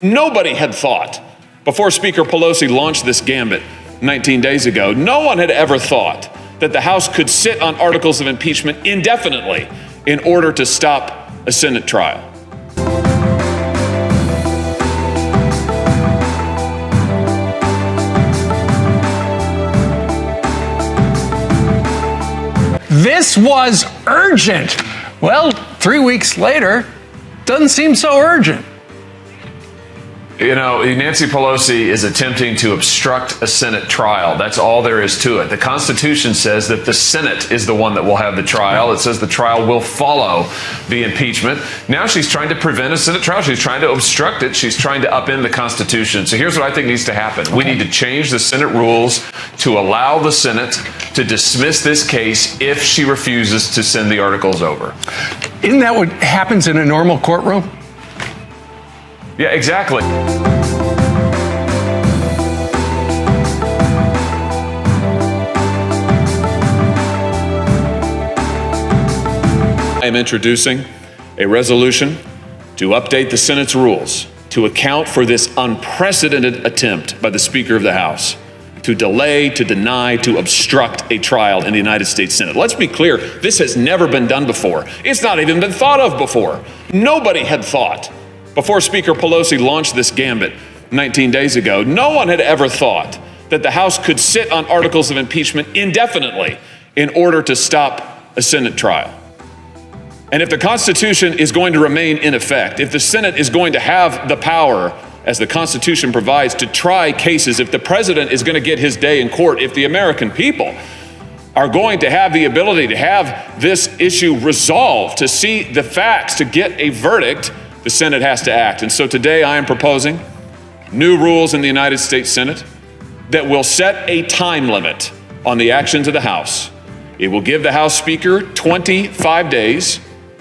Nobody had thought, before Speaker Pelosi launched this gambit 19 days ago, no one had ever thought that the House could sit on articles of impeachment indefinitely in order to stop a Senate trial. This was urgent. Well, 3 weeks later, doesn't seem so urgent. You know, Nancy Pelosi is attempting to obstruct a Senate trial. That's all there is to it. The Constitution says that the Senate is the one that will have the trial. It says the trial will follow the impeachment. Now she's trying to prevent a Senate trial. She's trying to obstruct it. She's trying to upend the Constitution. So here's what I think needs to happen. We need to change the Senate rules to allow the Senate to dismiss this case if she refuses to send the articles over. Isn't that what happens in a normal courtroom? Yeah, exactly. I am introducing a resolution to update the Senate's rules to account for this unprecedented attempt by the Speaker of the House to delay, to deny, to obstruct a trial in the United States Senate. Let's be clear, this has never been done before. It's not even been thought of before. Nobody had thought, before Speaker Pelosi launched this gambit 19 days ago, no one had ever thought that the House could sit on articles of impeachment indefinitely in order to stop a Senate trial. And if the Constitution is going to remain in effect, if the Senate is going to have the power, as the Constitution provides, to try cases, if the president is going to get his day in court, if the American people are going to have the ability to have this issue resolved, to see the facts, to get a verdict, the Senate has to act. And so today I am proposing new rules in the United States Senate that will set a time limit on the actions of the House. It will give the House Speaker 25 days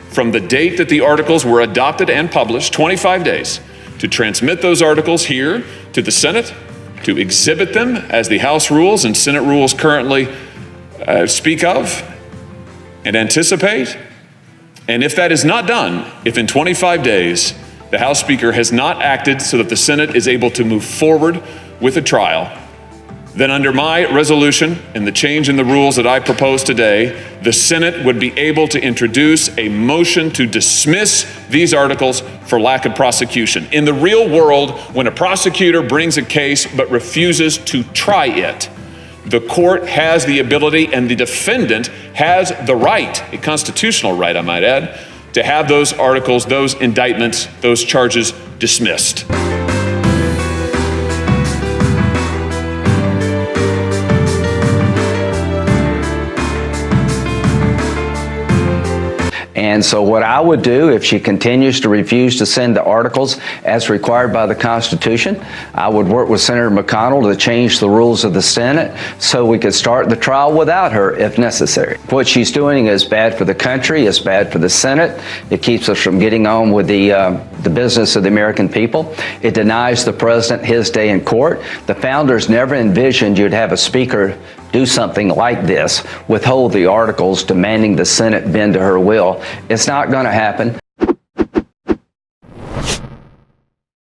from the date that the articles were adopted and published, 25 days, to transmit those articles here to the Senate, to exhibit them as the House rules and Senate rules currently speak of and anticipate. And if that is not done, if in 25 days the House Speaker has not acted so that the Senate is able to move forward with a trial, then under my resolution and the change in the rules that I propose today, the Senate would be able to introduce a motion to dismiss these articles for lack of prosecution. In the real world, when a prosecutor brings a case but refuses to try it, the court has the ability and the defendant has the right, a constitutional right, I might add, to have those articles, those indictments, those charges dismissed. And so what I would do if she continues to refuse to send the articles as required by the Constitution, I would work with Senator McConnell to change the rules of the Senate so we could start the trial without her if necessary. What she's doing is bad for the country, it's bad for the Senate. It keeps us from getting on with the business of the American people. It denies the president his day in court. The founders never envisioned you'd have a speaker do something like this, withhold the articles, demanding the Senate bend to her will. It's not going to happen.